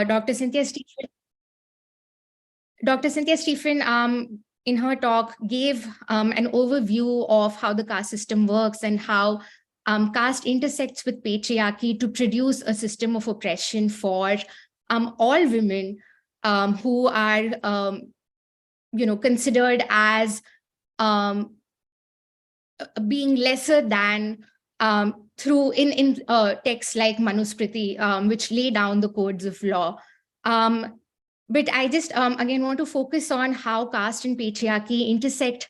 Dr. Cynthia Stephen, in her talk, gave an overview of how the caste system works and how caste intersects with patriarchy to produce a system of oppression for all women who are, considered as being lesser than through in texts like Manusmriti, which lay down the codes of law. But I just, again, want to focus on how caste and patriarchy intersect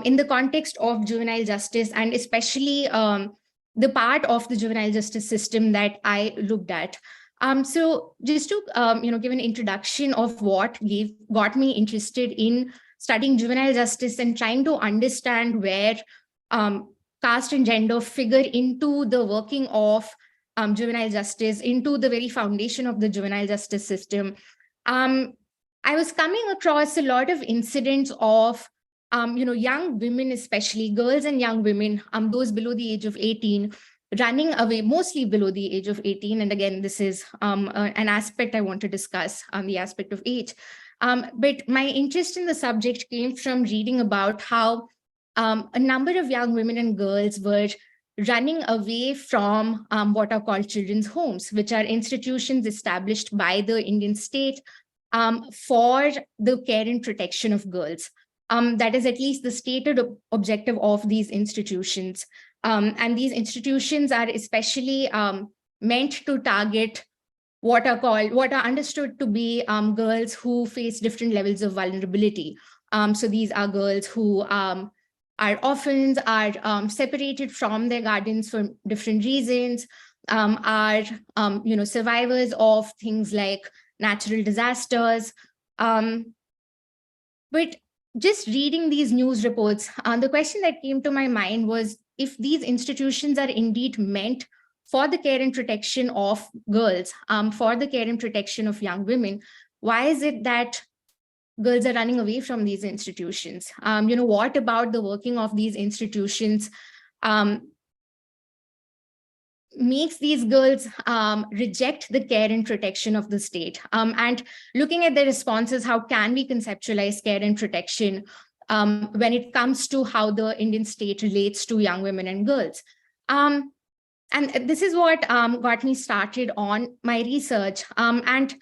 in the context of juvenile justice, and especially the part of the juvenile justice system that I looked at. So just to, give an introduction of what got me interested in studying juvenile justice and trying to understand where caste and gender figure into the working of juvenile justice, into the very foundation of the juvenile justice system. I was coming across a lot of incidents of, young women, especially girls and young women, those below the age of 18, running away, mostly below the age of 18. And again, this is an aspect I want to discuss on the aspect of age. But my interest in the subject came from reading about how a number of young women and girls were running away from what are called children's homes, which are institutions established by the Indian state for the care and protection of girls. That is at least the stated objective of these institutions. And these institutions are especially meant to target what are understood to be girls who face different levels of vulnerability. So these are girls who are orphans, are separated from their guardians for different reasons, are survivors of things like natural disasters. But just reading these news reports, the question that came to my mind was, if these institutions are indeed meant for the care and protection of girls, for the care and protection of young women, why is it that girls are running away from these institutions? What about the working of these institutions makes these girls reject the care and protection of the state? And looking at their responses, how can we conceptualize care and protection when it comes to how the Indian state relates to young women and girls? And this is what got me started on my research. And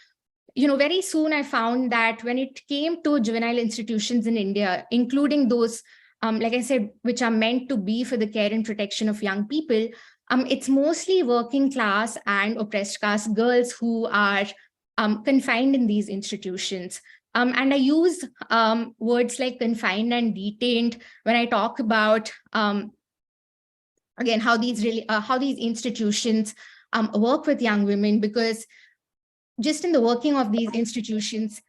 very soon I found that when it came to juvenile institutions in India, including those, like I said, which are meant to be for the care and protection of young people, it's mostly working class and oppressed caste girls who are confined in these institutions. And I use words like confined and detained when I talk about, again, how these institutions work with young women, because just in the working of these institutions,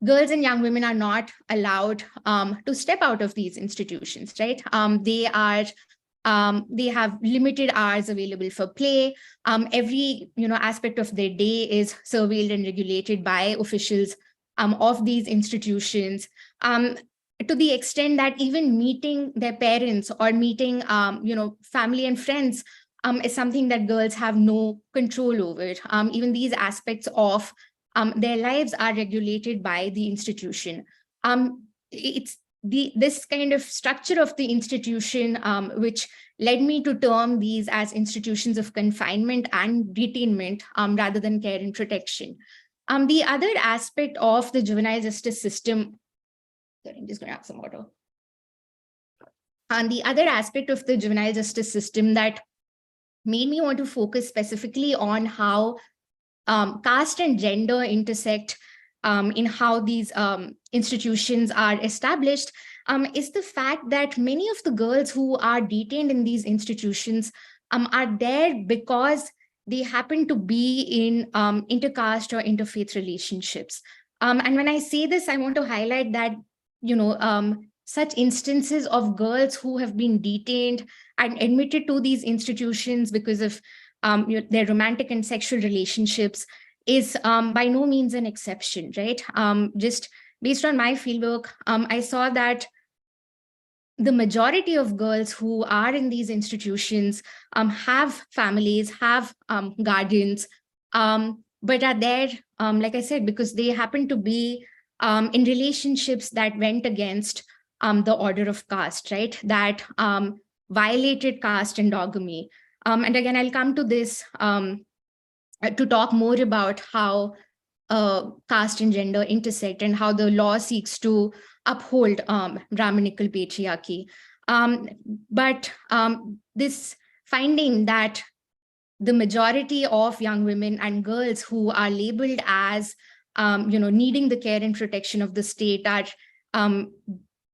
girls and young women are not allowed to step out of these institutions, right? They have limited hours available for play. Every aspect of their day is surveilled and regulated by officials of these institutions, to the extent that even meeting their parents or meeting family and friends is something that girls have no control over. Even these aspects of their lives are regulated by the institution. It's this kind of structure of the institution which led me to term these as institutions of confinement and detainment rather than care and protection. The other aspect of the juvenile justice system, sorry, I'm just going to have some water. And the other aspect of the juvenile justice system that made me want to focus specifically on how caste and gender intersect in how these institutions are established is the fact that many of the girls who are detained in these institutions are there because they happen to be in intercaste or interfaith relationships. And when I say this, I want to highlight that, such instances of girls who have been detained and admitted to these institutions because of their romantic and sexual relationships is by no means an exception, right? Just based on my fieldwork, I saw that the majority of girls who are in these institutions have families, have guardians, but are there, like I said, because they happen to be in relationships that went against the order of caste, right? That violated caste endogamy. And again, I'll come to this to talk more about how caste and gender intersect and how the law seeks to uphold Brahminical patriarchy. But this finding that the majority of young women and girls who are labeled as, needing the care and protection of the state are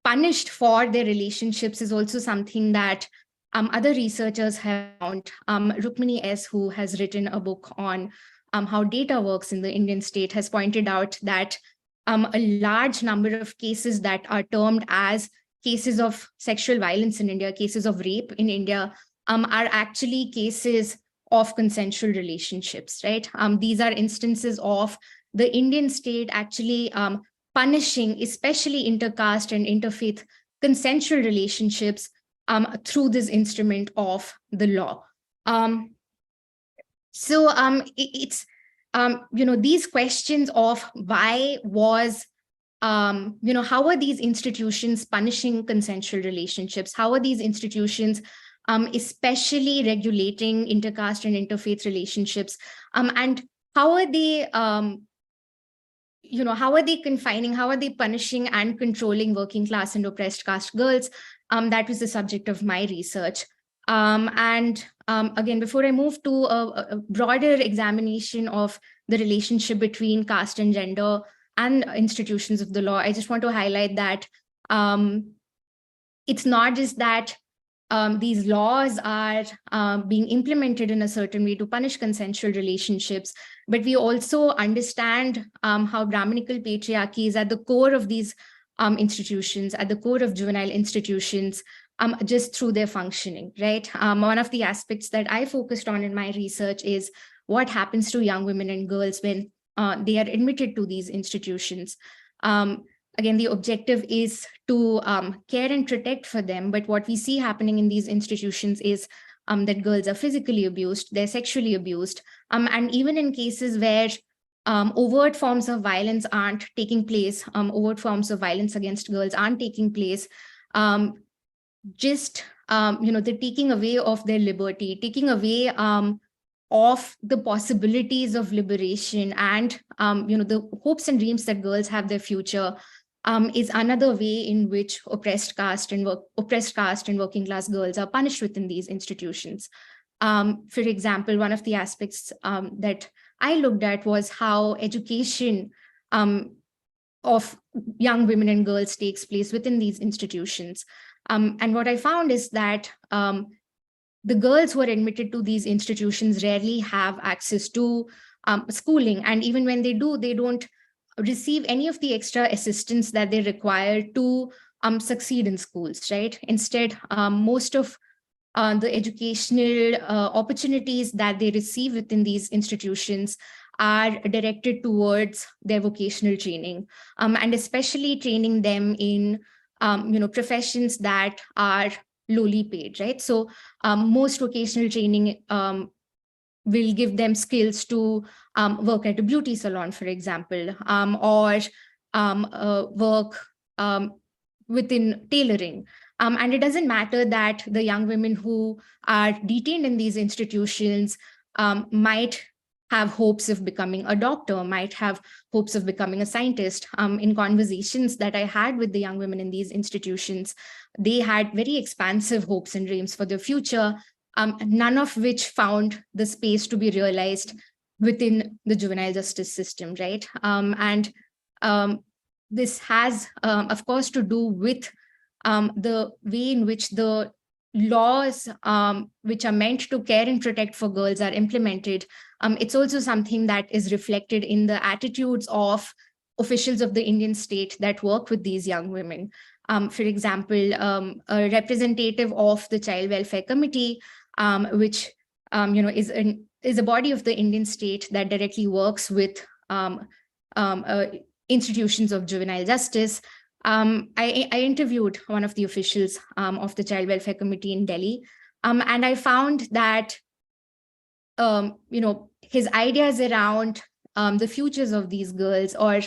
punished for their relationships is also something that other researchers have found. Rukmini S., who has written a book on how data works in the Indian state, has pointed out that a large number of cases that are termed as cases of sexual violence in India, cases of rape in India, are actually cases of consensual relationships, right? These are instances of the Indian state actually punishing, especially intercaste and interfaith consensual relationships through this instrument of the law. It's these questions of why was, how are these institutions punishing consensual relationships? How are these institutions especially regulating intercaste and interfaith relationships? And how are they, how are they confining, how are they punishing and controlling working class and oppressed caste girls? That was the subject of my research. Again, before I move to a broader examination of the relationship between caste and gender and institutions of the law, I just want to highlight that it's not just that these laws are being implemented in a certain way to punish consensual relationships, but we also understand how Brahminical patriarchy is at the core of these institutions, at the core of juvenile institutions, just through their functioning, right? One of the aspects that I focused on in my research is what happens to young women and girls when they are admitted to these institutions. Again, the objective is to care and protect for them, but what we see happening in these institutions is that girls are physically abused, they're sexually abused, and even in cases where overt forms of violence aren't taking place, overt forms of violence against girls aren't taking place, the taking away of their liberty, taking away of the possibilities of liberation and the hopes and dreams that girls have their future, is another way in which oppressed caste and working class girls are punished within these institutions. For example, one of the aspects that I looked at was how education of young women and girls takes place within these institutions. And what I found is that the girls who are admitted to these institutions rarely have access to schooling. And even when they do, they don't receive any of the extra assistance that they require to succeed in schools, right? Instead, most of the educational opportunities that they receive within these institutions are directed towards their vocational training, and especially training them in professions that are lowly paid, right? So most vocational training will give them skills to work at a beauty salon, for example, or work within tailoring. And it doesn't matter that the young women who are detained in these institutions might have hopes of becoming a doctor, might have hopes of becoming a scientist. In conversations that I had with the young women in these institutions, they had very expansive hopes and dreams for their future, none of which found the space to be realized within the juvenile justice system, right? This has, of course, to do with the way in which the laws which are meant to care and protect for girls are implemented. It's also something that is reflected in the attitudes of officials of the Indian state that work with these young women. For example, a representative of the Child Welfare Committee, which is a body of the Indian state that directly works with institutions of juvenile justice. I interviewed one of the officials of the Child Welfare Committee in Delhi, and I found that his ideas around the futures of these girls or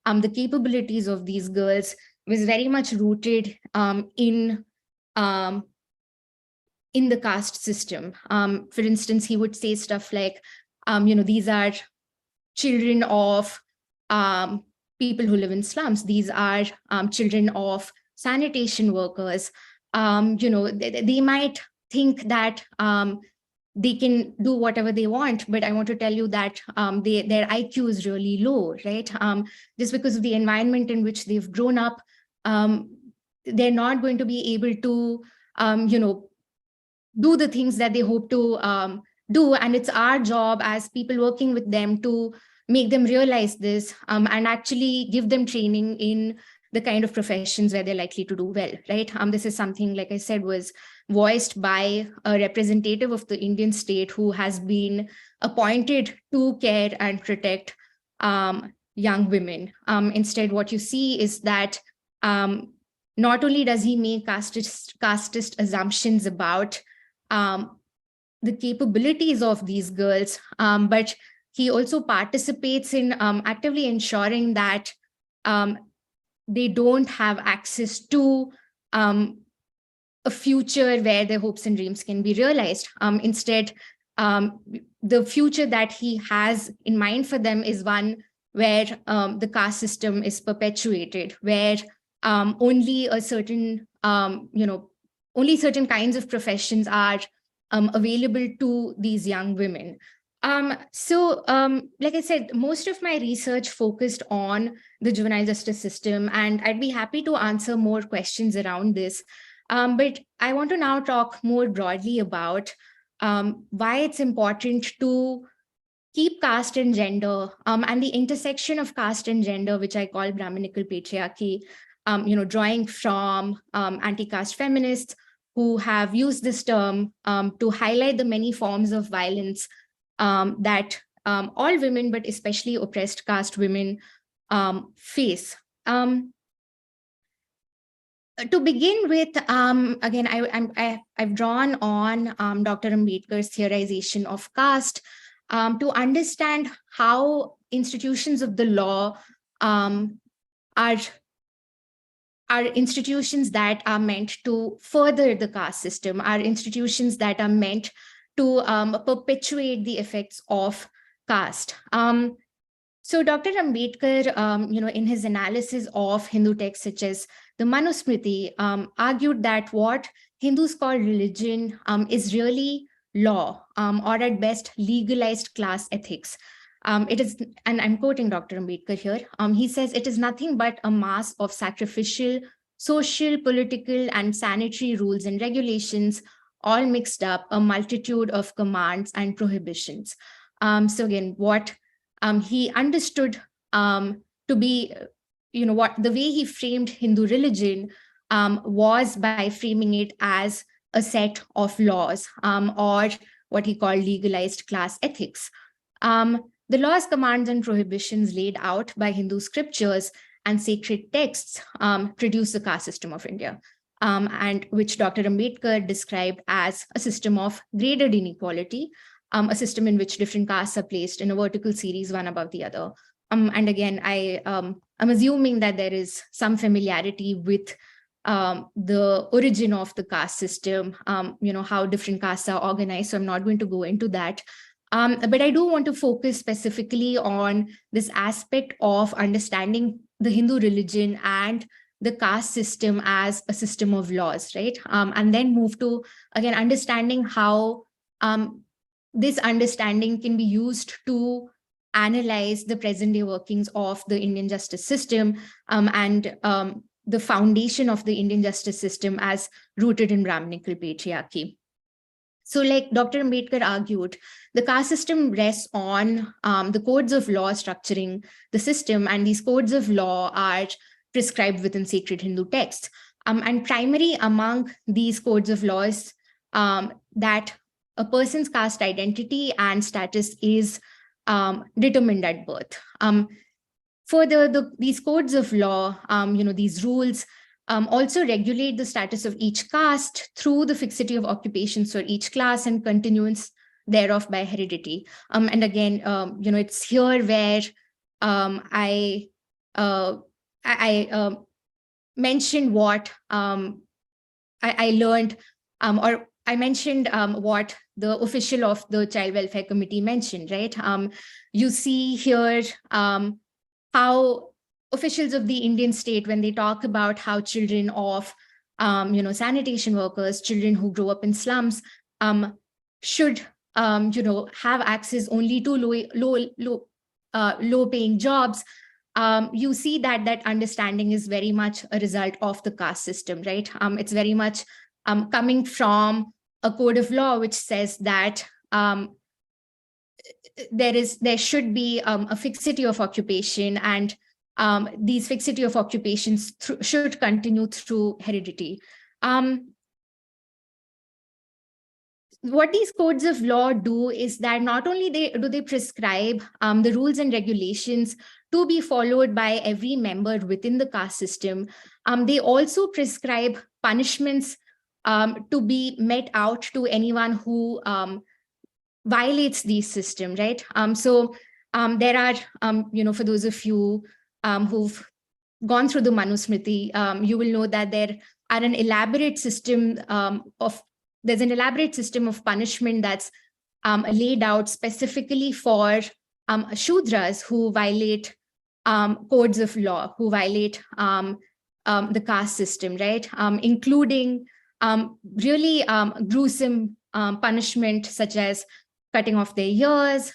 the capabilities of these girls was very much rooted um, in the caste system. For instance, he would say stuff like, these are children of people who live in slums. These are children of sanitation workers. They might think that they can do whatever they want, but I want to tell you that their IQ is really low, right? Just because of the environment in which they've grown up, they're not going to be able to, do the things that they hope to do. And it's our job as people working with them to make them realize this and actually give them training in the kind of professions where they're likely to do well, right? This is something, like I said, was voiced by a representative of the Indian state who has been appointed to care and protect young women. Instead, what you see is that not only does he make casteist assumptions about the capabilities of these girls, but he also participates in actively ensuring that they don't have access to a future where their hopes and dreams can be realized. Instead, the future that he has in mind for them is one where the caste system is perpetuated, where only a certain, only certain kinds of professions are available to these young women. Like I said, most of my research focused on the juvenile justice system, and I'd be happy to answer more questions around this. But I want to now talk more broadly about why it's important to keep caste and gender and the intersection of caste and gender, which I call Brahminical patriarchy, drawing from anti-caste feminists who have used this term to highlight the many forms of violence that all women, but especially oppressed caste women, face. To begin with, again, I've drawn on Dr. Ambedkar's theorization of caste to understand how institutions of the law are institutions that are meant to further the caste system, are institutions that are meant to perpetuate the effects of caste. So Dr. Ambedkar, in his analysis of Hindu texts such as the Manusmriti, argued that what Hindus call religion is really law, or at best legalized class ethics. It is, and I'm quoting Dr. Ambedkar here, he says, it is nothing but a mass of sacrificial, social, political, and sanitary rules and regulations, all mixed up, a multitude of commands and prohibitions. So again, what he understood to be, what the way he framed Hindu religion was by framing it as a set of laws, or what he called legalized class ethics. The laws, commands, and prohibitions laid out by Hindu scriptures and sacred texts produce the caste system of India, and which Dr. Ambedkar described as a system of graded inequality, a system in which different castes are placed in a vertical series, one above the other. And again, I'm assuming that there is some familiarity with the origin of the caste system, how different castes are organized. So I'm not going to go into that. But I do want to focus specifically on this aspect of understanding the Hindu religion and the caste system as a system of laws, right? And then move to, again, understanding how this understanding can be used to analyze the present day workings of the Indian justice system and the foundation of the Indian justice system as rooted in Brahminical patriarchy. So like Dr. Ambedkar argued, the caste system rests on the codes of law structuring the system, and these codes of law are prescribed within sacred Hindu texts. And primary among these codes of laws that a person's caste identity and status is determined at birth. Further, these codes of law, these rules also regulate the status of each caste through the fixity of occupations for each class and continuance thereof by heredity. And again, it's here where I mentioned what I learned, or I mentioned what the official of the Child Welfare Committee mentioned, right? You see here how officials of the Indian state, when they talk about how children of, sanitation workers, children who grow up in slums, should, have access only to low paying jobs. You see that that understanding is very much a result of the caste system, right? It's very much coming from a code of law which says that there should be a fixity of occupation, and these fixity of occupations should continue through heredity. What these codes of law do is that not only do they prescribe the rules and regulations to be followed by every member within the caste system, they also prescribe punishments to be met out to anyone who violates these systems, right? So there are, for those of you who've gone through the Manusmriti, you will know that there are an elaborate system there's an elaborate system of punishment that's laid out specifically for Shudras who violate codes of law, who violate the caste system, right? Including really gruesome punishment such as cutting off their ears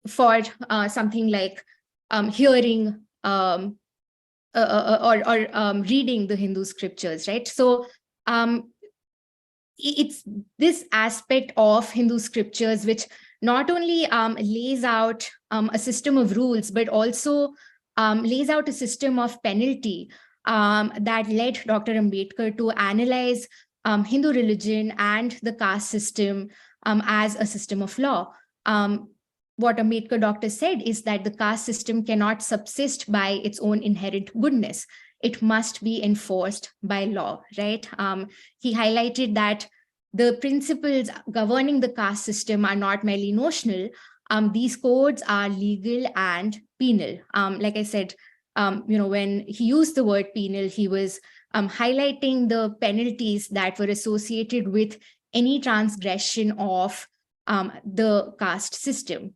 for something like hearing or reading the Hindu scriptures, right? So it's this aspect of Hindu scriptures which not only lays out a system of rules, but also lays out a system of penalty that led Dr. Ambedkar to analyze Hindu religion and the caste system as a system of law. What Ambedkar doctor said is that the caste system cannot subsist by its own inherent goodness. It must be enforced by law, right? He highlighted that the principles governing the caste system are not merely notional. These codes are legal and penal. Like I said, when he used the word penal, he was highlighting the penalties that were associated with any transgression of the caste system.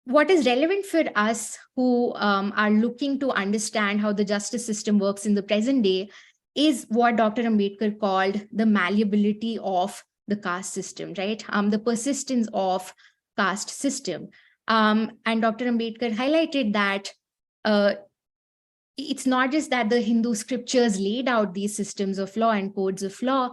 What is relevant for us who are looking to understand how the justice system works in the present day is what Dr. Ambedkar called the malleability of the caste system, right? The persistence of caste system. And Dr. Ambedkar highlighted that it's not just that the Hindu scriptures laid out these systems of law and codes of law,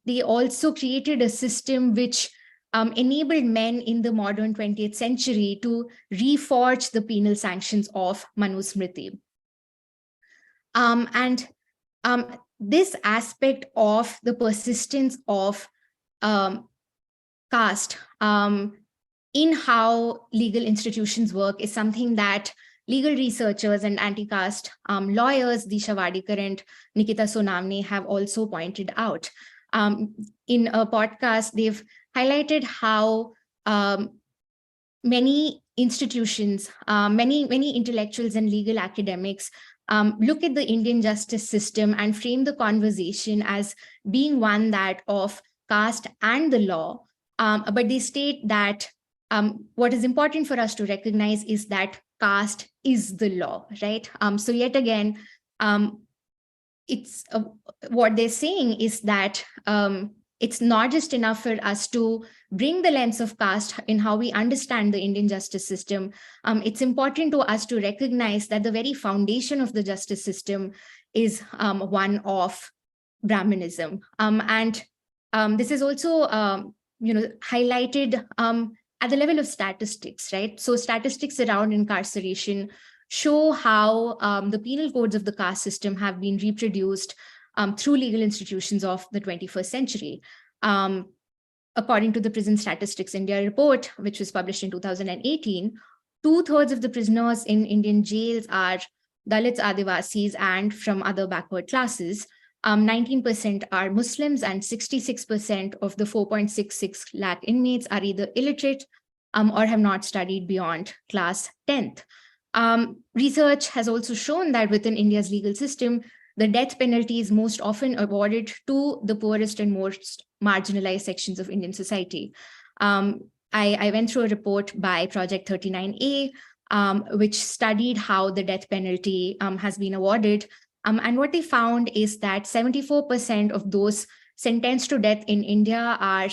they also created a system which enabled men in the modern 20th century to reforge the penal sanctions of Manusmriti. And this aspect of the persistence of caste in how legal institutions work is something that legal researchers and anti-caste lawyers, Disha Wadikar and Nikita Sonamne, have also pointed out. In a podcast, they've highlighted how many institutions, many intellectuals and legal academics look at the Indian justice system and frame the conversation as being one that of caste and the law. But they state that what is important for us to recognize is that caste is the law, right? So yet again, it's what they're saying is that it's not just enough for us to bring the lens of caste in how we understand the Indian justice system. It's important to us to recognize that the very foundation of the justice system is one of Brahmanism. And this is also highlighted at the level of statistics, right? So statistics around incarceration show how the penal codes of the caste system have been reproduced through legal institutions of the 21st century. According to the Prison Statistics India report, which was published in 2018, 2/3 of the prisoners in Indian jails are Dalits, Adivasis, and from other backward classes. 19% are Muslims, and 66% of the 4.66 lakh inmates are either illiterate or have not studied beyond class 10th. Research has also shown that within India's legal system, the death penalty is most often awarded to the poorest and most marginalized sections of Indian society. I went through a report by Project 39A, which studied how the death penalty has been awarded. And what they found is that 74% of those sentenced to death in India are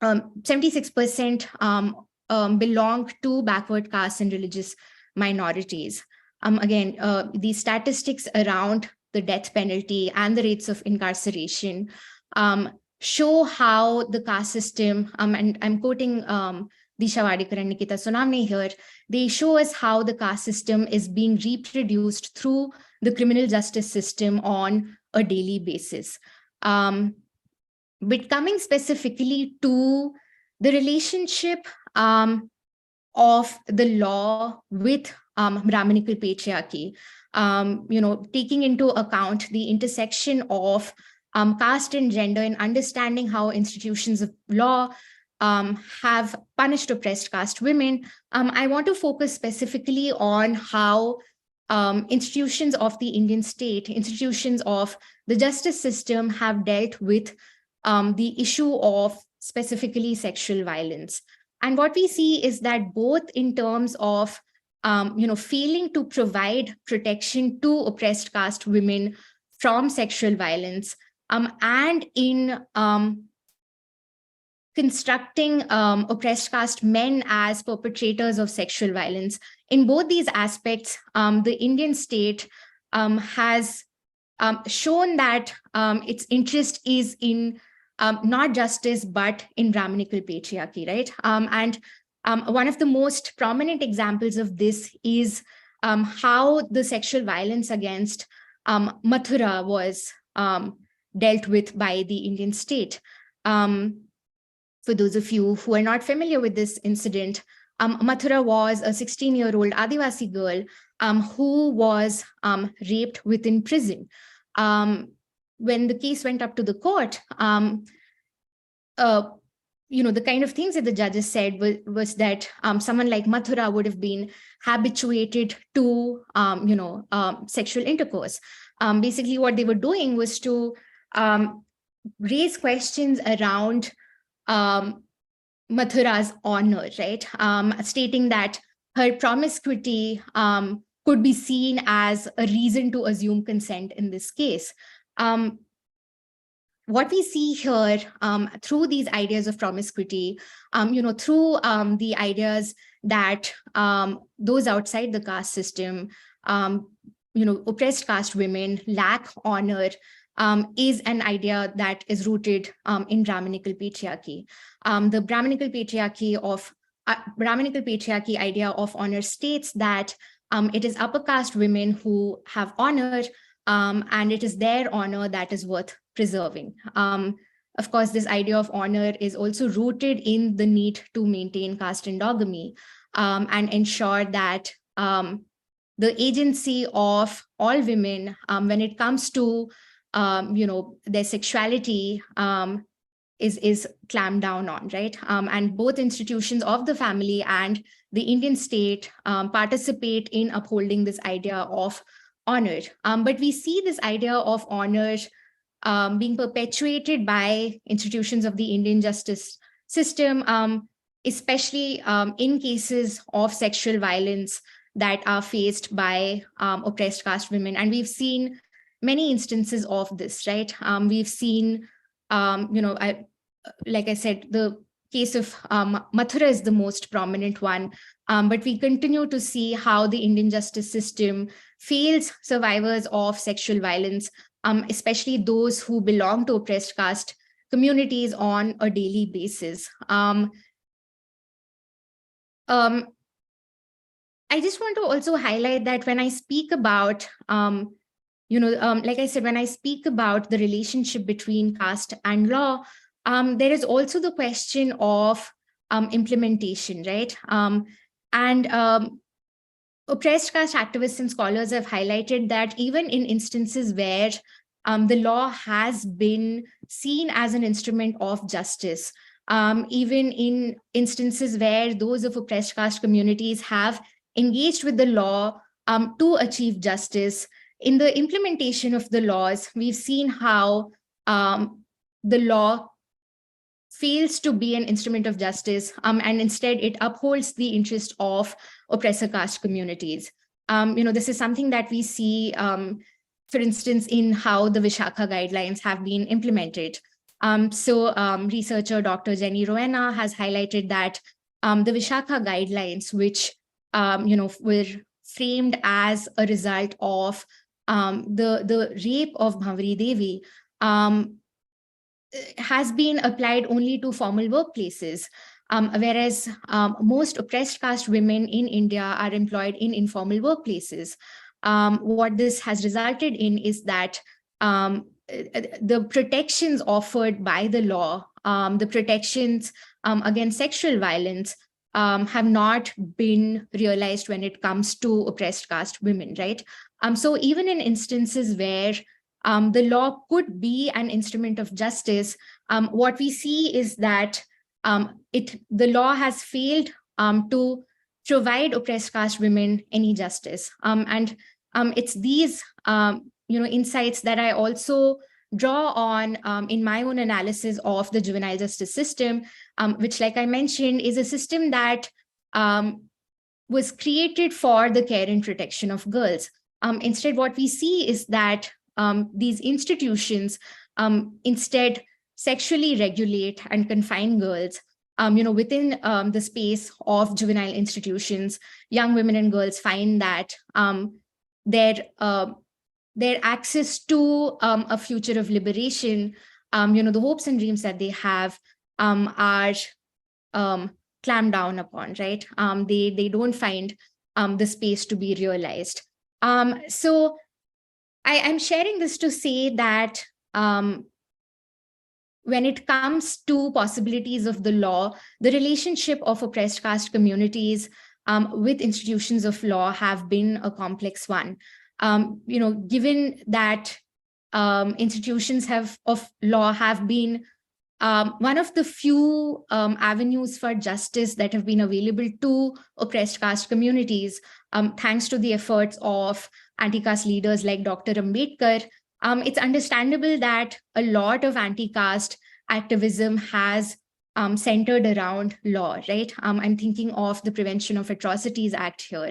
76% belong to backward castes and religious minorities. Again, these statistics around the death penalty and the rates of incarceration show how the caste system, and I'm quoting Disha Wadekar and Nikita Sonamne here, they show us how the caste system is being reproduced through the criminal justice system on a daily basis. But coming specifically to the relationship of the law with Brahminical patriarchy, taking into account the intersection of caste and gender, and understanding how institutions of law have punished oppressed caste women, I want to focus specifically on how institutions of the Indian state, institutions of the justice system have dealt with the issue of specifically sexual violence. And what we see is that both in terms of failing to provide protection to oppressed caste women from sexual violence, and in constructing oppressed caste men as perpetrators of sexual violence. In both these aspects, the Indian state has shown that its interest is in not justice, but in Brahminical patriarchy, right? And one of the most prominent examples of this is how the sexual violence against Mathura was dealt with by the Indian state. For those of you who are not familiar with this incident, Mathura was a 16-year-old Adivasi girl who was raped within prison. When the case went up to the court, the kind of things that the judges said was that someone like Mathura would have been habituated to, sexual intercourse. Basically, what they were doing was to raise questions around Mathura's honor, right? Stating that her promiscuity could be seen as a reason to assume consent in this case. What we see here through these ideas of promiscuity, through the ideas that those outside the caste system, oppressed caste women lack honor, is an idea that is rooted in Brahminical patriarchy. The Brahminical patriarchy idea of honor states that it is upper caste women who have honor, and it is their honor that is worth preserving. Of course, this idea of honor is also rooted in the need to maintain caste endogamy and ensure that the agency of all women, when it comes to their sexuality, is clamped down on, right? And both institutions of the family and the Indian state participate in upholding this idea of honor. But we see this idea of honor being perpetuated by institutions of the Indian justice system, especially in cases of sexual violence that are faced by oppressed caste women. And we've seen many instances of this, right? We've seen, like I said, the case of Mathura is the most prominent one, but we continue to see how the Indian justice system fails survivors of sexual violence, especially those who belong to oppressed caste communities on a daily basis. I just want to also highlight that when I speak about, like I said, when I speak about the relationship between caste and law, there is also the question of implementation, right? oppressed caste activists and scholars have highlighted that even in instances where the law has been seen as an instrument of justice, even in instances where those of oppressed caste communities have engaged with the law to achieve justice, in the implementation of the laws, we've seen how the law fails to be an instrument of justice, and instead it upholds the interest of oppressor caste communities. This is something that we see, for instance, in how the Vishakha guidelines have been implemented. Researcher Dr. Jenny Rowena has highlighted that the Vishakha guidelines, which were framed as a result of the rape of Bhavari Devi, has been applied only to formal workplaces, whereas most oppressed caste women in India are employed in informal workplaces. What this has resulted in is that the protections offered by the law, the protections against sexual violence, have not been realized when it comes to oppressed caste women, right? So even in instances where the law could be an instrument of justice, what we see is that the law has failed to provide oppressed caste women any justice. And it's these insights that I also draw on in my own analysis of the juvenile justice system, which, like I mentioned, is a system that was created for the care and protection of girls. Instead, what we see is that these institutions instead sexually regulate and confine girls. Within the space of juvenile institutions, young women and girls find that their access to a future of liberation, the hopes and dreams that they have are clamped down upon, right? They don't find the space to be realized. So I'm sharing this to say that when it comes to possibilities of the law, the relationship of oppressed caste communities with institutions of law have been a complex one. Given that institutions of law have been one of the few avenues for justice that have been available to oppressed caste communities, thanks to the efforts of anti-caste leaders like Dr. Ambedkar, it's understandable that a lot of anti-caste activism has centered around law, right? I'm thinking of the Prevention of Atrocities Act here,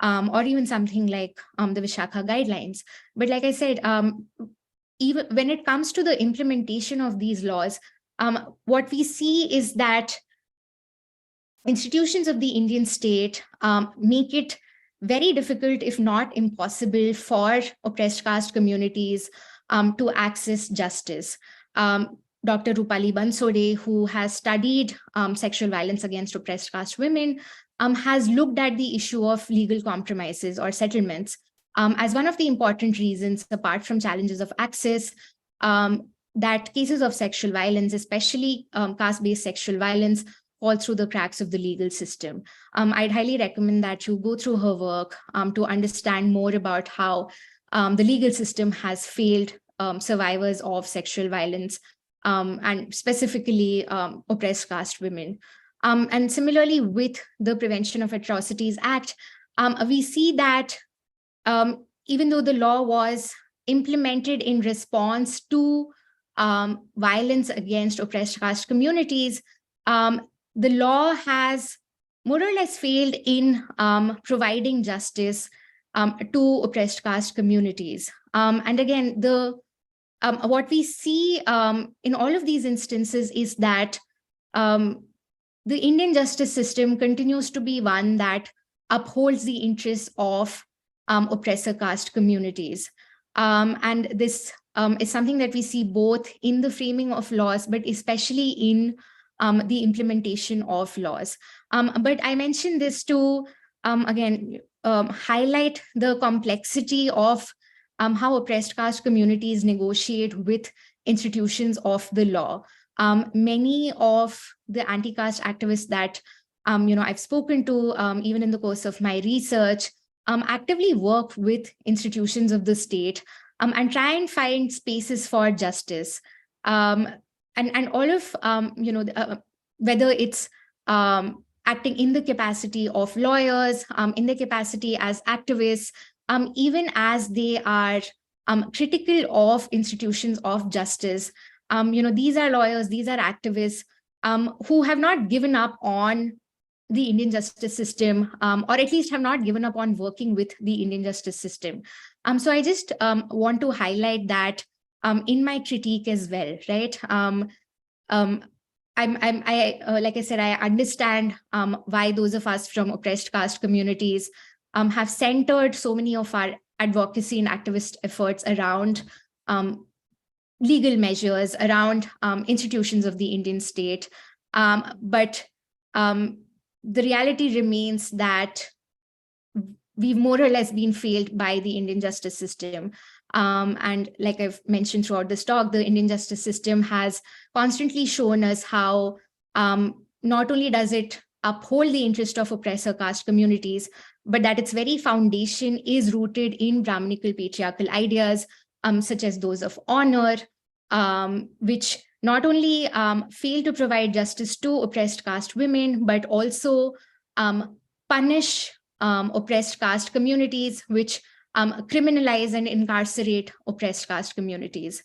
or even something like the Vishakha guidelines. But like I said, even when it comes to the implementation of these laws, what we see is that institutions of the Indian state make it very difficult, if not impossible, for oppressed caste communities to access justice. Dr. Rupali Bansode, who has studied sexual violence against oppressed caste women, has looked at the issue of legal compromises or settlements as one of the important reasons, apart from challenges of access, that cases of sexual violence, especially caste-based sexual violence, fall through the cracks of the legal system. I'd highly recommend that you go through her work to understand more about how the legal system has failed survivors of sexual violence, and specifically oppressed caste women. And similarly, with the Prevention of Atrocities Act, we see that even though the law was implemented in response to violence against oppressed caste communities, the law has more or less failed in providing justice to oppressed caste communities. And again, what we see in all of these instances is that the Indian justice system continues to be one that upholds the interests of oppressor caste communities. And this is something that we see both in the framing of laws, but especially in the implementation of laws. But I mentioned this to, again, highlight the complexity of how oppressed caste communities negotiate with institutions of the law. Many of the anti-caste activists that I've spoken to, even in the course of my research, actively work with institutions of the state and try and find spaces for justice. And all of, whether it's acting in the capacity of lawyers, in the capacity as activists, even as they are critical of institutions of justice. These are lawyers, these are activists who have not given up on the Indian justice system, or at least have not given up on working with the Indian justice system. So I just want to highlight that in my critique as well, right? Like I said, I understand why those of us from oppressed caste communities have centered so many of our advocacy and activist efforts around legal measures, around institutions of the Indian state. But the reality remains that we've more or less been failed by the Indian justice system. And like I've mentioned throughout this talk, the Indian justice system has constantly shown us how not only does it uphold the interest of oppressor caste communities, but that its very foundation is rooted in Brahminical patriarchal ideas, such as those of honor, which not only fail to provide justice to oppressed caste women, but also punish oppressed caste communities, which criminalize and incarcerate oppressed caste communities.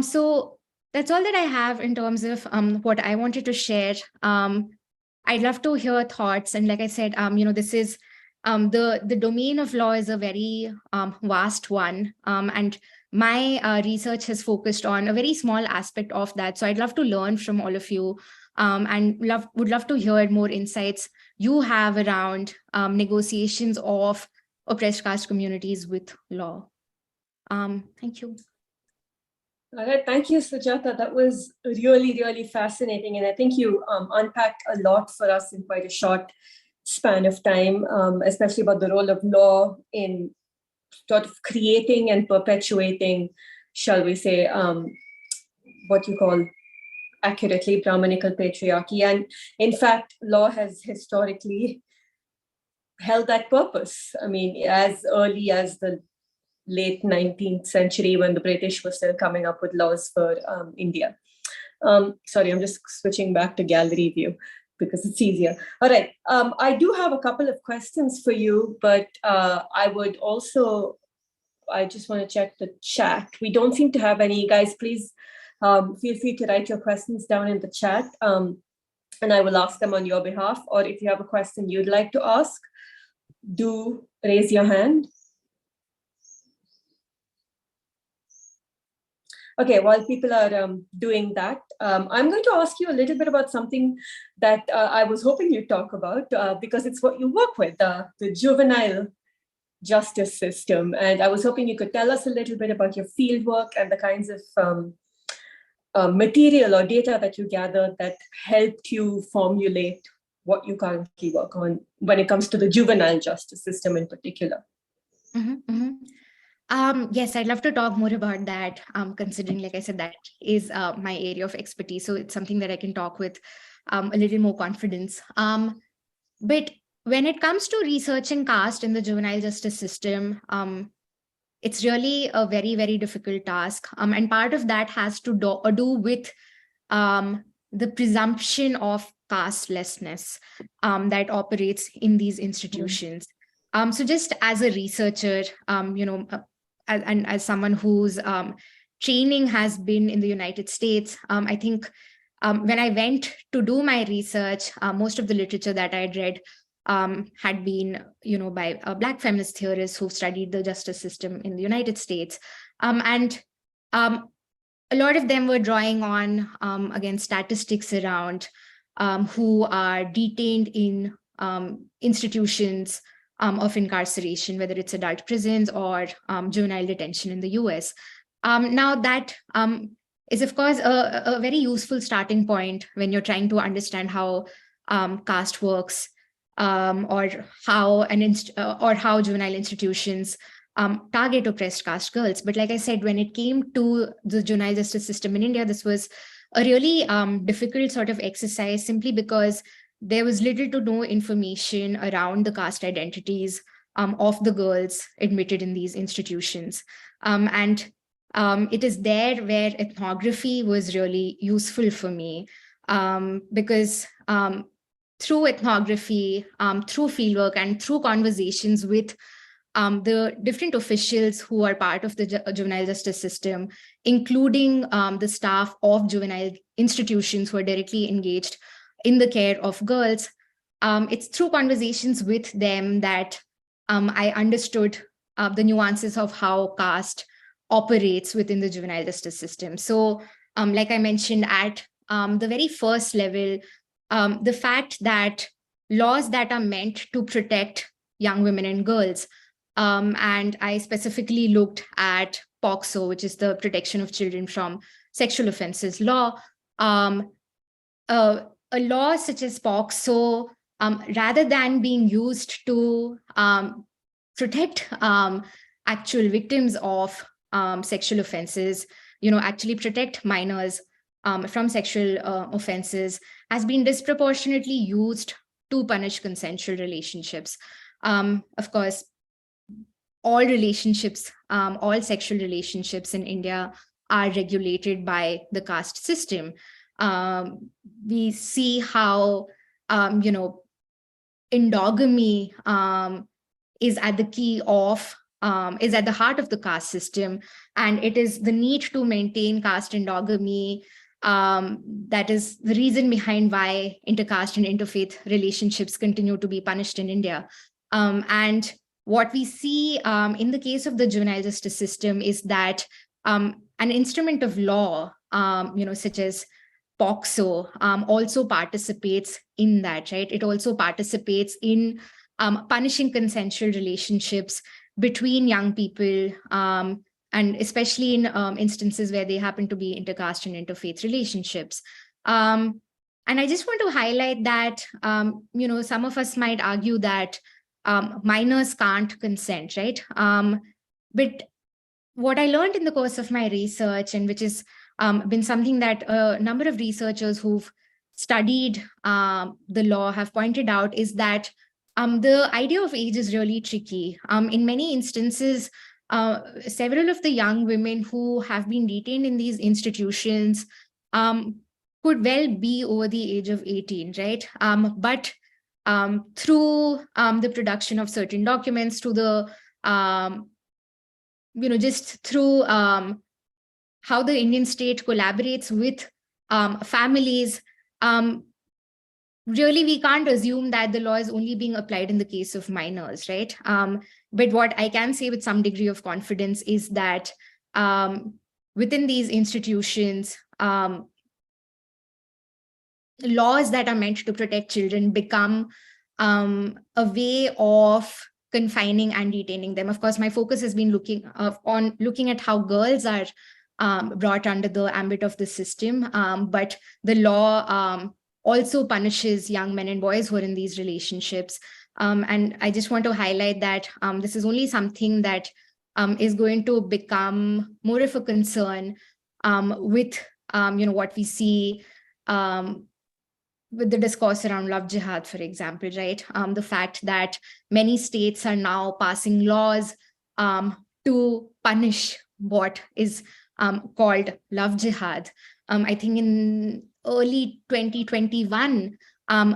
So that's all that I have in terms of what I wanted to share. I'd love to hear thoughts. And like I said, this is the domain of law is a very vast one. And my research has focused on a very small aspect of that. So I'd love to learn from all of you and would love to hear more insights you have around negotiations of oppressed caste communities with law. Thank you. All right, thank you, Sujatha. That was really, really fascinating. And I think you unpacked a lot for us in quite a short span of time, especially about the role of law in sort of creating and perpetuating, shall we say, what you call accurately Brahminical patriarchy. And in fact, law has historically held that purpose. I mean, as early as the late 19th century, when the British were still coming up with laws for India. Sorry, I'm just switching back to gallery view because it's easier. All right, I do have a couple of questions for you, but I just want to check the chat. We don't seem to have any. Guys, please feel free to write your questions down in the chat, and I will ask them on your behalf. Or if you have a question you'd like to ask, do raise your hand. Okay, while people are doing that, I'm going to ask you a little bit about something that I was hoping you'd talk about because it's what you work with, the juvenile justice system. And I was hoping you could tell us a little bit about your fieldwork and the kinds of material or data that you gathered that helped you formulate what you currently work on when it comes to the juvenile justice system in particular. Mm-hmm, mm-hmm. Yes, I'd love to talk more about that, considering, like I said, that is my area of expertise. So it's something that I can talk with a little more confidence. But when it comes to researching caste in the juvenile justice system, it's really a very, very difficult task. And part of that has to do with the presumption of castelessness that operates in these institutions. So just as a researcher, and as someone whose training has been in the United States, I think when I went to do my research, most of the literature that I'd read had been, by Black feminist theorists who've studied the justice system in the United States. And a lot of them were drawing on, again, statistics around who are detained in institutions of incarceration, whether it's adult prisons or juvenile detention in the US. Now that is, of course, a very useful starting point when you're trying to understand how caste works, or how juvenile institutions target oppressed caste girls. But like I said, when it came to the juvenile justice system in India, this was a really difficult sort of exercise, simply because there was little to no information around the caste identities of the girls admitted in these institutions. And it is there where ethnography was really useful for me, because through ethnography, through fieldwork, and through conversations with the different officials who are part of the juvenile justice system, including the staff of juvenile institutions who are directly engaged in the care of girls, it's through conversations with them that I understood the nuances of how caste operates within the juvenile justice system. So, like I mentioned, at the very first level, the fact that laws that are meant to protect young women and girls, and I specifically looked at POCSO, which is the Protection of Children from Sexual Offences law. A law such as POCSO, rather than being used to protect actual victims of sexual offenses, actually protect minors from sexual offenses, has been disproportionately used to punish consensual relationships. Of course, all relationships, all sexual relationships in India are regulated by the caste system. We see how, endogamy is at the key of, is at the heart of the caste system. And it is the need to maintain caste endogamy that is the reason behind why intercaste and interfaith relationships continue to be punished in India. And what we see in the case of the juvenile justice system is that an instrument of law, such as POCSO, also participates in that, right? It also participates in punishing consensual relationships between young people, and especially in instances where they happen to be intercaste and interfaith relationships. And I just want to highlight that, some of us might argue that minors can't consent, right? But what I learned in the course of my research, and which has been something that a number of researchers who've studied the law have pointed out, is that the idea of age is really tricky. In many instances, several of the young women who have been detained in these institutions could well be over the age of 18, right? But through the production of certain documents, to the, just through how the Indian state collaborates with families, really, we can't assume that the law is only being applied in the case of minors, right? But what I can say with some degree of confidence is that within these institutions, laws that are meant to protect children become a way of confining and detaining them. Of course, my focus has been looking at how girls are brought under the ambit of the system, but the law also punishes young men and boys who are in these relationships. And I just want to highlight that this is only something that is going to become more of a concern with what we see with the discourse around love jihad, for example, right? The fact that many states are now passing laws to punish what is called love jihad. I think in early 2021,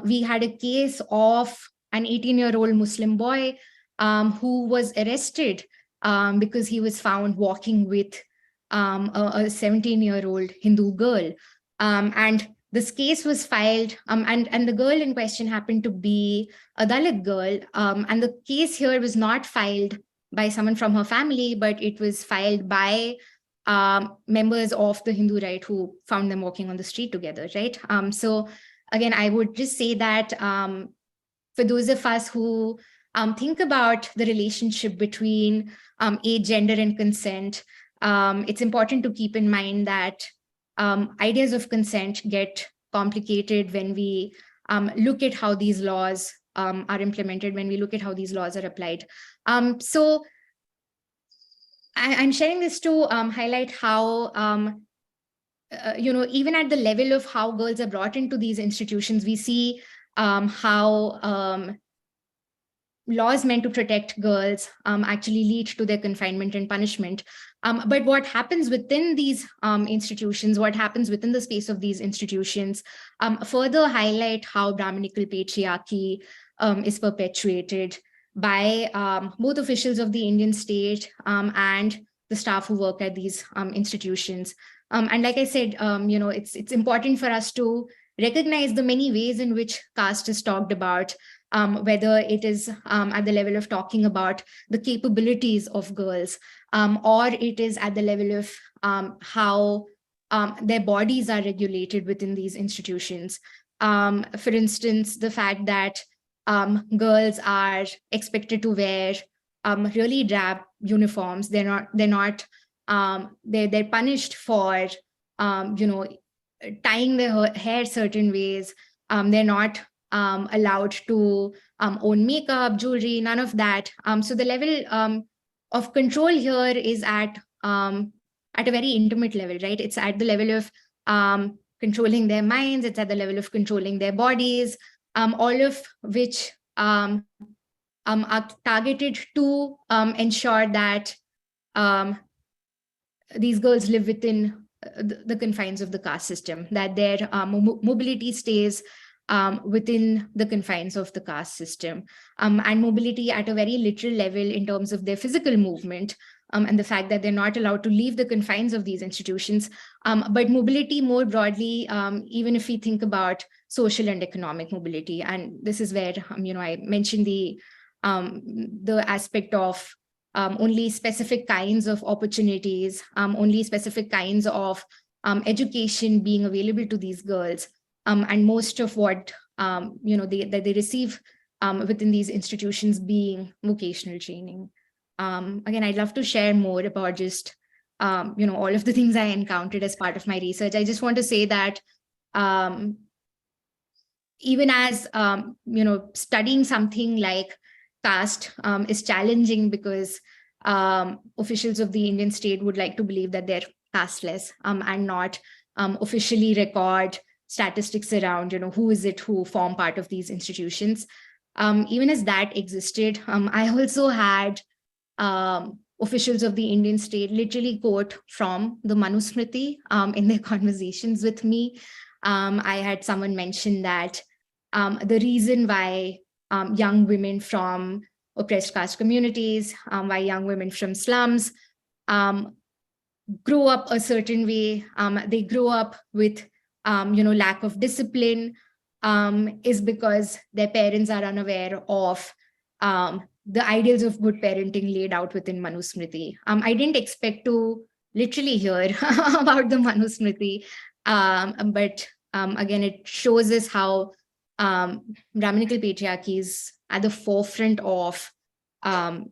we had a case of an 18-year-old Muslim boy who was arrested because he was found walking with a 17-year-old Hindu girl. And this case was filed, and the girl in question happened to be a Dalit girl. And the case here was not filed by someone from her family, but it was filed by members of the Hindu right who found them walking on the street together, right? So again, I would just say that for those of us who think about the relationship between age, gender, and consent, it's important to keep in mind that ideas of consent get complicated when we look at how these laws are implemented, when we look at how these laws are applied. So I'm sharing this to highlight how, even at the level of how girls are brought into these institutions, we see how, laws meant to protect girls actually lead to their confinement and punishment. But what happens within these institutions, what happens within the space of these institutions, further highlight how Brahminical patriarchy is perpetuated by both officials of the Indian state and the staff who work at these institutions. And like I said, it's important for us to recognize the many ways in which caste is talked about, whether it is at the level of talking about the capabilities of girls, or it is at the level of how their bodies are regulated within these institutions. For instance, the fact that girls are expected to wear really drab uniforms. They're punished for tying their hair certain ways. They're not allowed to own makeup, jewelry, none of that. So the level of control here is at a very intimate level, right? It's at the level of controlling their minds. It's at the level of controlling their bodies, all of which are targeted to ensure that these girls live within the confines of the caste system, that their mobility stays within the confines of the caste system, and mobility at a very literal level in terms of their physical movement, and the fact that they're not allowed to leave the confines of these institutions, but mobility more broadly, even if we think about social and economic mobility. And this is where I mentioned the aspect of only specific kinds of opportunities, only specific kinds of education being available to these girls, and most of what they receive within these institutions being vocational training. Again, I'd love to share more about just all of the things I encountered as part of my research. I just want to say that even as studying something like caste is challenging, because officials of the Indian state would like to believe that they're casteless and not officially record statistics around who is it who form part of these institutions. Even as that existed, I also had officials of the Indian state literally quote from the Manusmriti in their conversations with me. I had someone mention that the reason why young women from oppressed caste communities, why young women from slums grow up a certain way, they grow up with lack of discipline, is because their parents are unaware of the ideals of good parenting laid out within Manusmriti. I didn't expect to literally hear about the Manusmriti, but again, it shows us how Brahminical patriarchy is at the forefront of how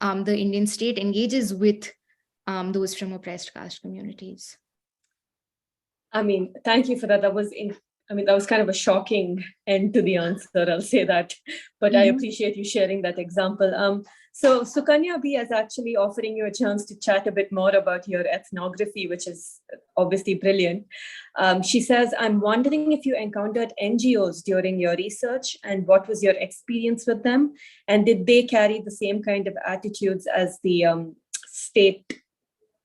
the Indian state engages with those from oppressed caste communities. I mean, thank you for that. That was kind of a shocking end to the answer, I'll say that. But I appreciate you sharing that example. So Sukanya B is actually offering you a chance to chat a bit more about your ethnography, which is obviously brilliant. She says, I'm wondering if you encountered NGOs during your research, and what was your experience with them? And did they carry the same kind of attitudes as the state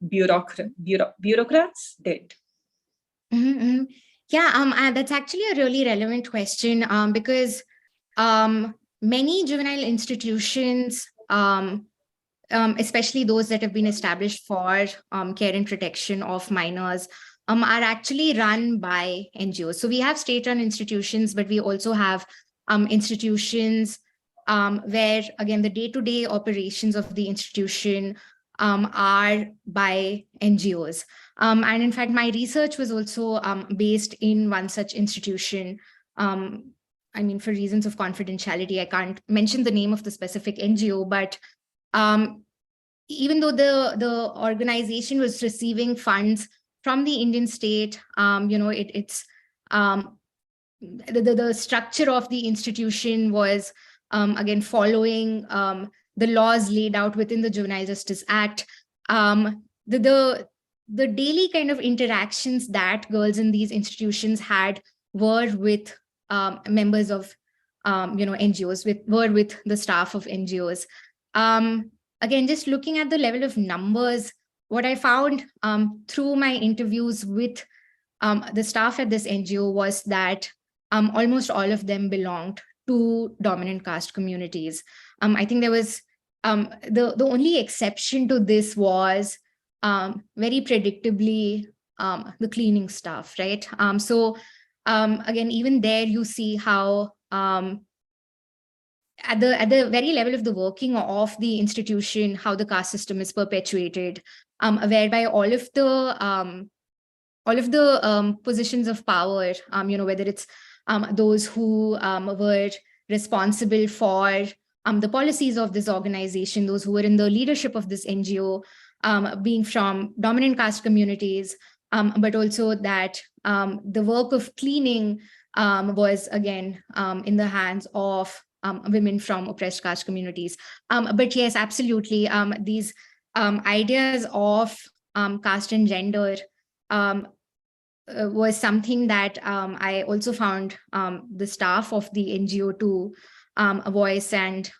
bureaucrats did? Yeah, that's actually a really relevant question, because many juvenile institutions, especially those that have been established for care and protection of minors, are actually run by NGOs. So we have state-run institutions, but we also have institutions where, again, the day-to-day operations of the institution are by NGOs. And in fact, my research was also based in one such institution. I mean, for reasons of confidentiality, I can't mention the name of the specific NGO, but even though the organization was receiving funds from the Indian state, it's the structure of the institution was, again, following the laws laid out within the Juvenile Justice Act. The daily kind of interactions that girls in these institutions had were with members of NGOs were with the staff of NGOs. Again, just looking at the level of numbers, what I found through my interviews with the staff at this NGO was that almost all of them belonged to dominant caste communities. I think there was the only exception to this was very predictably the cleaning staff, right? Again, even there you see how at the very level of the working of the institution, how the caste system is perpetuated, whereby all of the positions of power, whether it's those who were responsible for the policies of this organization, those who were in the leadership of this NGO, being from dominant caste communities, but also that the work of cleaning was again in the hands of women from oppressed caste communities. But yes, absolutely, these ideas of caste and gender was something that I also found the staff of the NGO to voice, and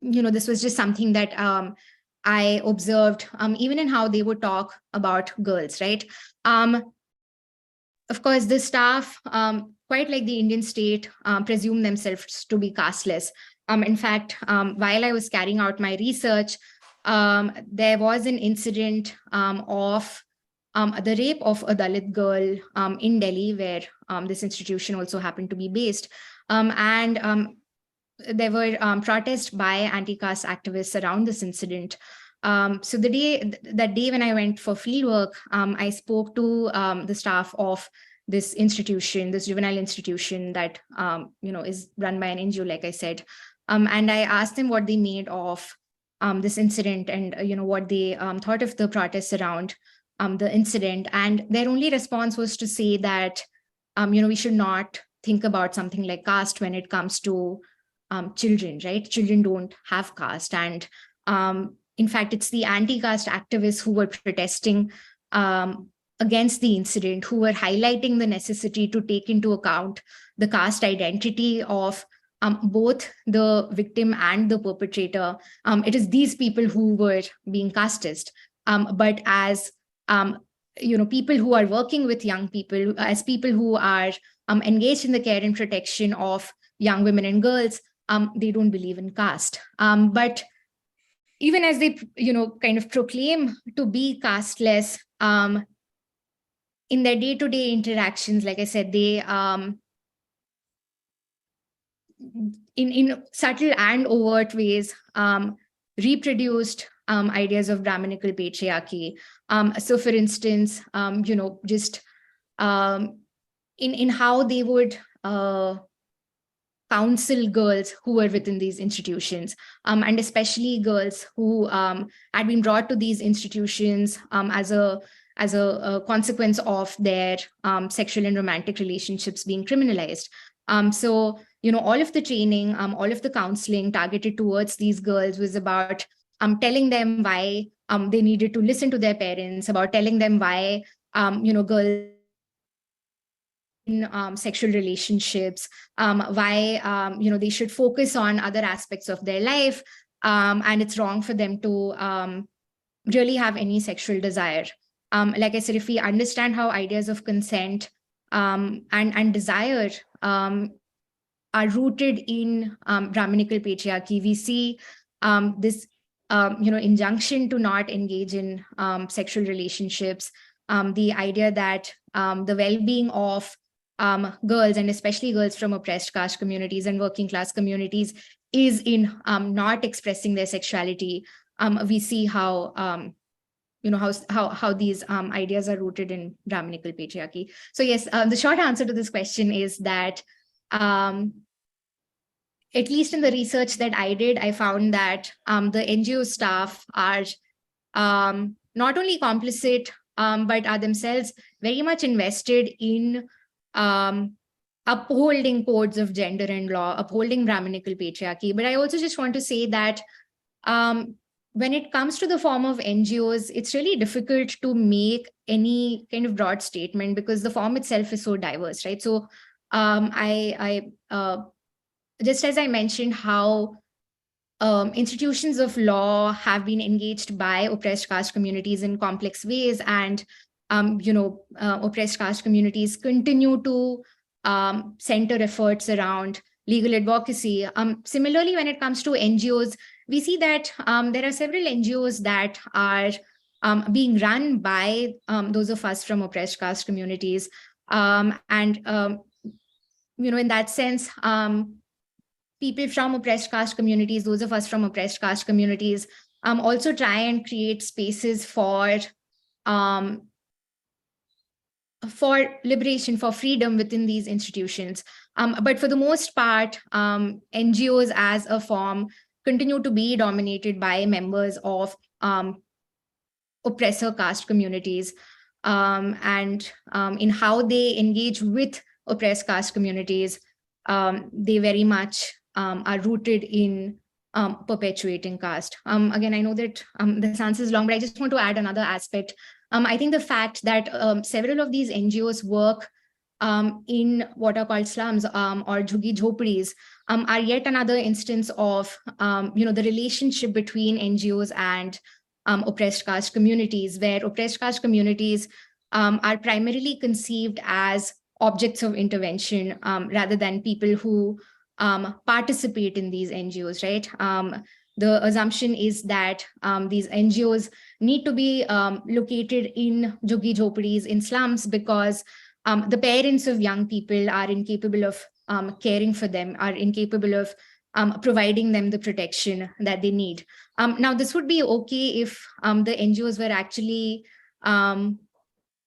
this was just something that I observed even in how they would talk about girls, right? Of course, the staff, quite like the Indian state, presume themselves to be casteless. In fact, while I was carrying out my research, there was an incident of the rape of a Dalit girl in Delhi, where this institution also happened to be based. There were protests by anti-caste activists around this incident. So that day when I went for fieldwork, I spoke to the staff of this institution, this juvenile institution that is run by an NGO, like I said, and I asked them what they made of this incident, and what they thought of the protests around the incident. And their only response was to say that we should not think about something like caste when it comes to children, right? Children don't have caste, and in fact, it's the anti-caste activists who were protesting against the incident, who were highlighting the necessity to take into account the caste identity of both the victim and the perpetrator. It is these people who were being casteist, but as people who are working with young people, as people who are engaged in the care and protection of young women and girls, they don't believe in caste. But even as they, kind of proclaim to be casteless, in their day-to-day interactions, like I said, they, in subtle and overt ways, reproduced ideas of Brahminical patriarchy. So for instance, just in how they would counsel girls who were within these institutions, and especially girls who had been brought to these institutions as a consequence of their sexual and romantic relationships being criminalized. So, all of the training, all of the counseling targeted towards these girls was about telling them why they needed to listen to their parents, about telling them why, girls in sexual relationships, why, they should focus on other aspects of their life, and it's wrong for them to really have any sexual desire. Like I said, if we understand how ideas of consent and desire are rooted in Brahminical patriarchy, we see this injunction to not engage in sexual relationships, the idea that the well-being of girls, and especially girls from oppressed caste communities and working class communities, is in not expressing their sexuality. We see how how these ideas are rooted in Brahminical patriarchy. So yes, the short answer to this question is that at least in the research that I did, I found that the NGO staff are not only complicit, but are themselves very much invested in upholding codes of gender and law, upholding Brahminical patriarchy. But I also just want to say that when it comes to the form of NGOs, it's really difficult to make any kind of broad statement because the form itself is so diverse, right? So Just as I mentioned, how institutions of law have been engaged by oppressed caste communities in complex ways, and oppressed caste communities continue to center efforts around legal advocacy. Similarly, when it comes to NGOs, we see that there are several NGOs that are being run by those of us from oppressed caste communities. In that sense, people from oppressed caste communities, those of us from oppressed caste communities, also try and create spaces for liberation, for freedom within these institutions. But for the most part, NGOs as a form continue to be dominated by members of oppressor caste communities, and in how they engage with oppressed caste communities, they very much are rooted in perpetuating caste. Again, I know that this answer is long, but I just want to add another aspect. I think the fact that several of these NGOs work in what are called slums or jhuggi jhopadis are yet another instance of the relationship between NGOs and oppressed caste communities, where oppressed caste communities are primarily conceived as objects of intervention rather than people who participate in these NGOs, right? The assumption is that these NGOs need to be located in jhuggi jhopadis, in slums, because the parents of young people are incapable of caring for them, are incapable of providing them the protection that they need. Now, this would be okay if the NGOs were actually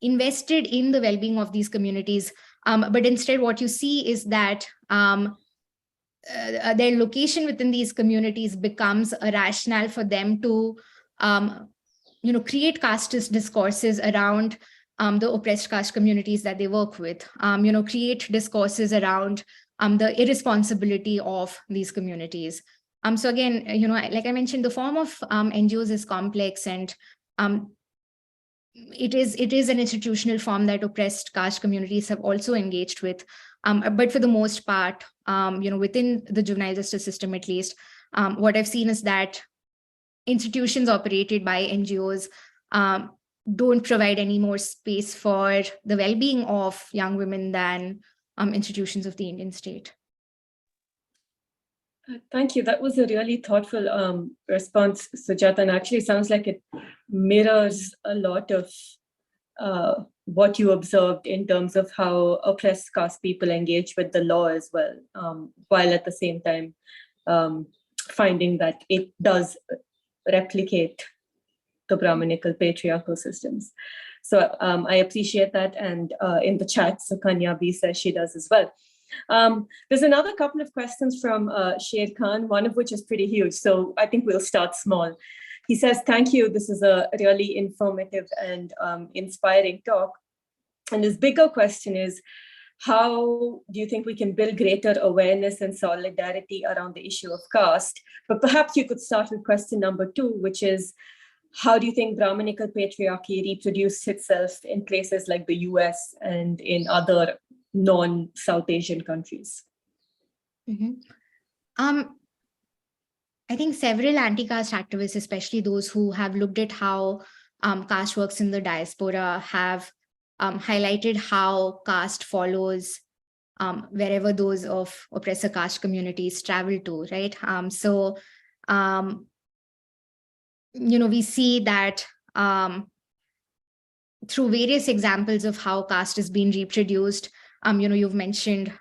invested in the well-being of these communities. But instead, what you see is that their location within these communities becomes a rationale for them to, create casteist discourses around the oppressed caste communities that they work with, create discourses around the irresponsibility of these communities. So again, like I mentioned, the form of NGOs is complex, and it is an institutional form that oppressed caste communities have also engaged with. But for the most part, within the juvenile justice system, at least, what I've seen is that institutions operated by NGOs don't provide any more space for the well-being of young women than institutions of the Indian state. Thank you. That was a really thoughtful response, Sujatha, and actually sounds like it mirrors a lot of what you observed in terms of how oppressed caste people engage with the law as well, while at the same time finding that it does replicate the Brahminical patriarchal systems. So I appreciate that. And in the chat, Sukanya B says she does as well. There's another couple of questions from Sher Khan, one of which is pretty huge. So I think we'll start small. He says, thank you. This is a really informative and inspiring talk. And his bigger question is, how do you think we can build greater awareness and solidarity around the issue of caste? But perhaps you could start with question number 2, which is, how do you think Brahminical patriarchy reproduced itself in places like the US and in other non-South Asian countries? Mm-hmm. I think several anti-caste activists, especially those who have looked at how caste works in the diaspora, have highlighted how caste follows wherever those of oppressor caste communities travel to, right? We see that through various examples of how caste is being reproduced. You've mentioned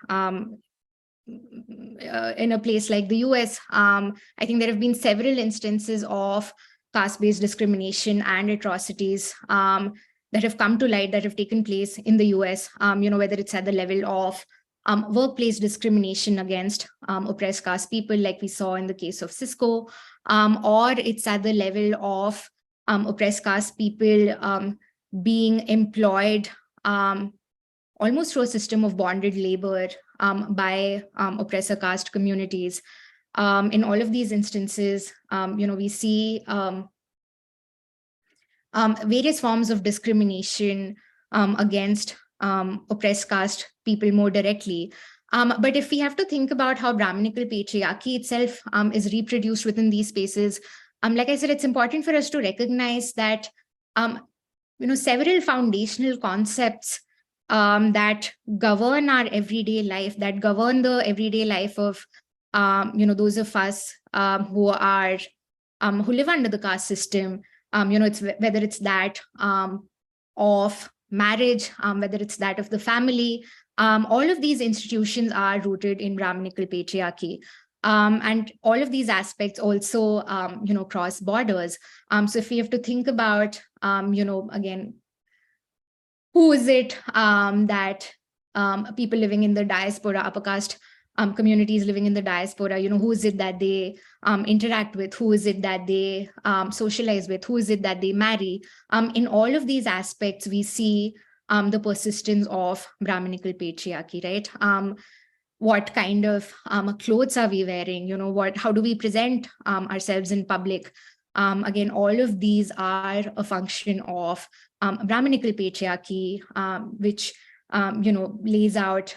in a place like the US, I think there have been several instances of caste-based discrimination and atrocities that have come to light, that have taken place in the US, whether it's at the level of workplace discrimination against oppressed caste people, like we saw in the case of Cisco, or it's at the level of oppressed caste people being employed almost through a system of bonded labor by oppressor caste communities. In all of these instances, we see various forms of discrimination against oppressed caste people more directly. But if we have to think about how Brahminical patriarchy itself is reproduced within these spaces, like I said, it's important for us to recognize that several foundational concepts that govern our everyday life, that govern the everyday life of those of us who live under the caste system. It's whether it's that of marriage, whether it's that of the family. All of these institutions are rooted in Brahminical patriarchy. And all of these aspects also, cross borders. So if we have to think about, again, who is it that people living in the diaspora, upper caste communities living in the diaspora, who is it that they interact with, who is it that they socialize with, who is it that they marry? In all of these aspects, we see the persistence of Brahminical patriarchy, right? What kind of clothes are we wearing? How do we present ourselves in public? Again, all of these are a function of Brahminical patriarchy, which lays out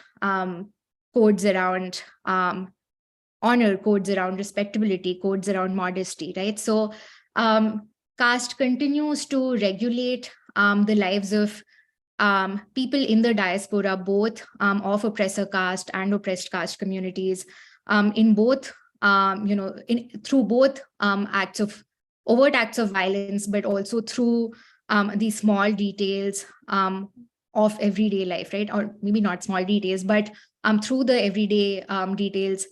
codes around honor, codes around respectability, codes around modesty, right? So caste continues to regulate the lives of people in the diaspora, both of oppressor caste and oppressed caste communities, in both, through both overt acts of violence, but also through these small details of everyday life, right? Or maybe not small details, but through the everyday details,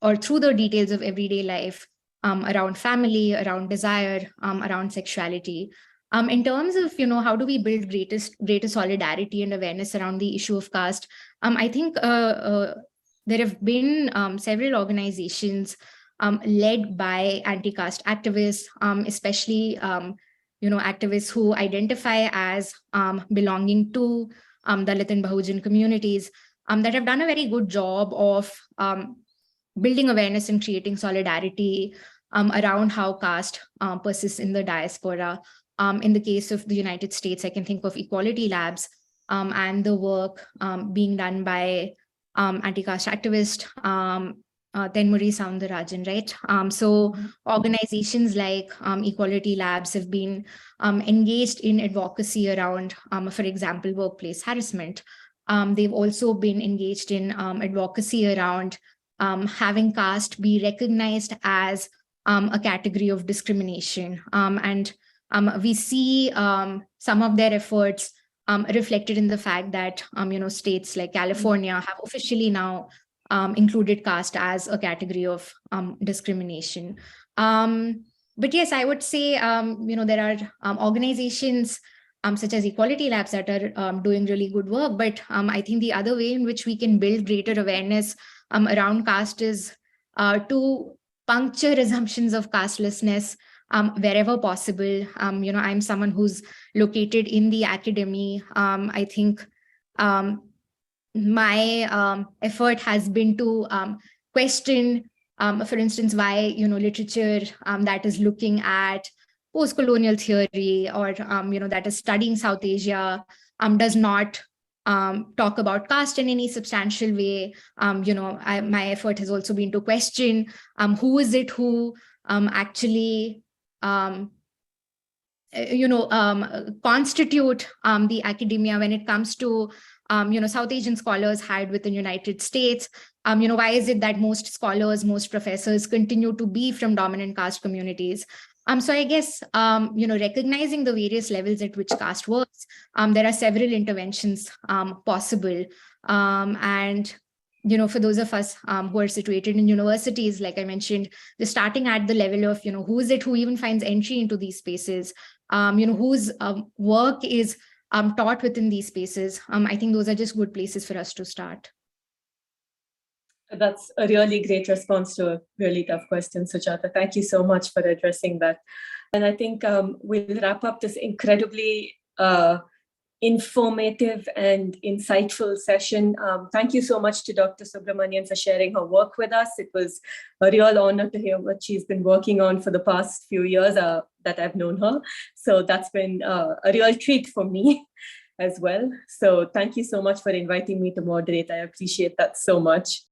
or through the details of everyday life around family, around desire, around sexuality. In terms of, how do we build greater solidarity and awareness around the issue of caste, I think there have been several organizations led by anti-caste activists, especially activists who identify as belonging to Dalit and Bahujan communities, that have done a very good job of building awareness and creating solidarity around how caste persists in the diaspora. In the case of the United States, I can think of Equality Labs and the work being done by anti-caste activist Tenmuri Soundarajan, right? So organizations like Equality Labs have been engaged in advocacy around, for example, workplace harassment. They've also been engaged in advocacy around having caste be recognized as a category of discrimination. And we see some of their efforts reflected in the fact that states like California have officially now included caste as a category of discrimination. But yes, I would say there are organizations such as Equality Labs that are doing really good work. But I think the other way in which we can build greater awareness around caste is to puncture assumptions of castelessness wherever possible. I'm someone who's located in the academy. I think my effort has been to question, for instance, why literature that is looking at post-colonial theory or that is studying South Asia does not talk about caste in any substantial way. My effort has also been to question who is it who actually constitute the academia when it comes to South Asian scholars hired within United States. Why is it that most scholars, most professors continue to be from dominant caste communities? So I guess, recognizing the various levels at which caste works, there are several interventions possible. And for those of us who are situated in universities, like I mentioned, they're starting at the level of, who is it who even finds entry into these spaces, whose work is taught within these spaces. I think those are just good places for us to start. That's a really great response to a really tough question, Sujatha. Thank you so much for addressing that. And I think we'll wrap up this incredibly informative and insightful session. Thank you so much to Dr. Subramanian for sharing her work with us. It was a real honor to hear what she's been working on for the past few years that I've known her. So that's been a real treat for me. as well. So thank you so much for inviting me to moderate. I appreciate that so much.